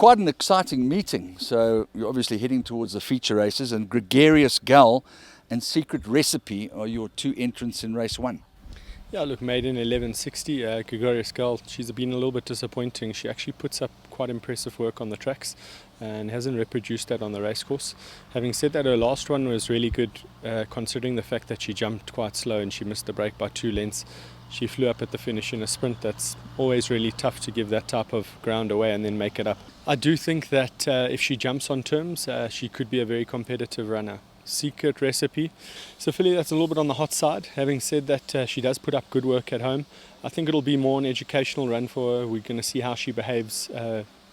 quite an exciting meeting. So you're obviously heading towards the feature races, and Gregarious Gull and Secret Recipe are your two entrants in race one. Yeah, look, maiden 1160, Gregarious Gull, she's been a little bit disappointing. She actually puts up quite impressive work on the tracks and hasn't reproduced that on the racecourse. Having said that, her last one was really good, considering the fact that she jumped quite slow and she missed the break by 2 lengths. She flew up at the finish in a sprint. That's always really tough to give that type of ground away and then make it up. I do think that if she jumps on terms, she could be a very competitive runner. Secret Recipe, so filly that's a little bit on the hot side. Having said that, she does put up good work at home. I think it'll be more an educational run for her. We're going to see how she behaves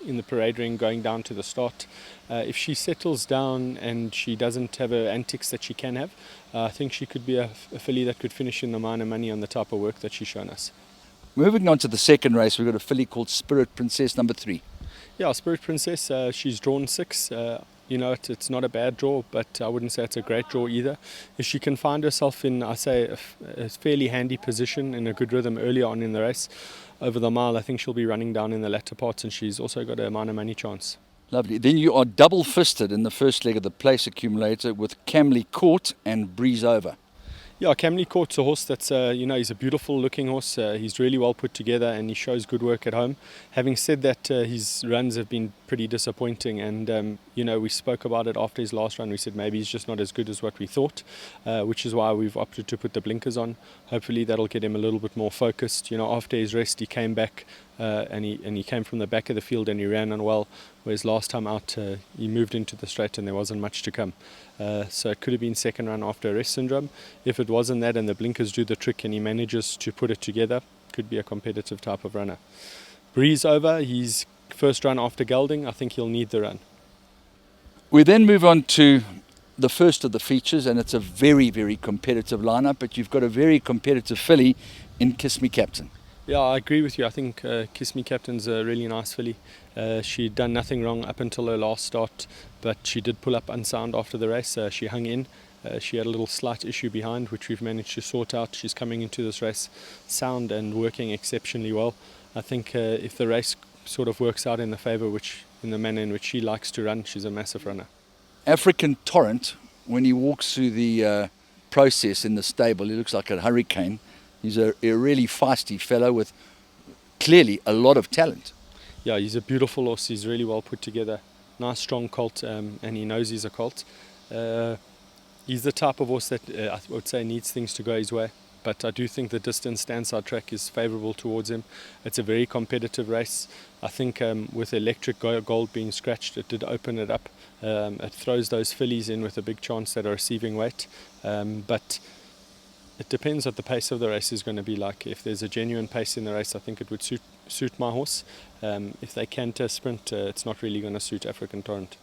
in the parade ring going down to the start. If she settles down and she doesn't have her antics that she can have, I think she could be a filly that could finish in the minor money on the type of work that she's shown us. Moving on to the second race, we've got a filly called Spirit Princess, number 3. Yeah, Spirit Princess, she's drawn 6. You know, it's not a bad draw, but I wouldn't say it's a great draw either. If she can find herself in, I say, a fairly handy position in a good rhythm early on in the race, over the mile, I think she'll be running down in the latter parts, and she's also got a minor money chance. Lovely. Then you are double-fisted in the first leg of the place accumulator with Camley Court and Breeze Over. Yeah, Camley Court's a horse that's, he's a beautiful looking horse. He's really well put together and he shows good work at home. Having said that, his runs have been pretty disappointing, and, we spoke about it after his last run. We said maybe he's just not as good as what we thought, which is why we've opted to put the blinkers on. Hopefully that'll get him a little bit more focused. After his rest, he came back and he came from the back of the field and he ran on well, whereas last time out he moved into the straight and there wasn't much to come. So it could have been second run after a rest syndrome. If it wasn't that and the blinkers do the trick and he manages to put it together, could be a competitive type of runner. Breeze Over, his first run after gelding, I think he'll need the run. We then move on to the first of the features, and it's a very, very competitive lineup, but you've got a very competitive filly in Kiss Me Captain. Yeah, I agree with you. I think Kiss Me Captain's a really nice filly. She'd done nothing wrong up until her last start, but she did pull up unsound after the race. She hung in. She had a little slight issue behind, which we've managed to sort out. She's coming into this race sound and working exceptionally well. I think if the race sort of works out in the favour, in the manner in which she likes to run, she's a massive runner. African Torrent, when he walks through the process in the stable, he looks like a hurricane. He's a really feisty fellow with clearly a lot of talent. Yeah, he's a beautiful horse. He's really well put together. Nice, strong colt, and he knows he's a colt. He's the type of horse that I would say needs things to go his way. But I do think the distance stand-side track is favourable towards him. It's a very competitive race. I think with Electric Gold being scratched, it did open it up. It throws those fillies in with a big chance that are receiving weight. But it depends what the pace of the race is going to be like. If there's a genuine pace in the race, I think it would suit my horse. If they canter sprint, it's not really going to suit African Torrent.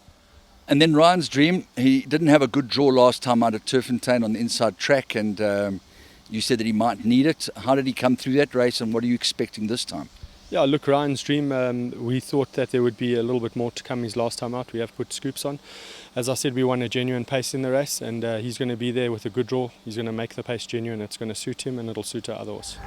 And then Ryan's Dream, he didn't have a good draw last time out at Turffontein on the inside track, and you said that he might need it. How did he come through that race, and what are you expecting this time? Yeah, look, Ryan's Dream, we thought that there would be a little bit more to come his last time out. We have put scoops on. As I said, we want a genuine pace in the race, and he's going to be there with a good draw. He's going to make the pace genuine. It's going to suit him, and it'll suit our other horse.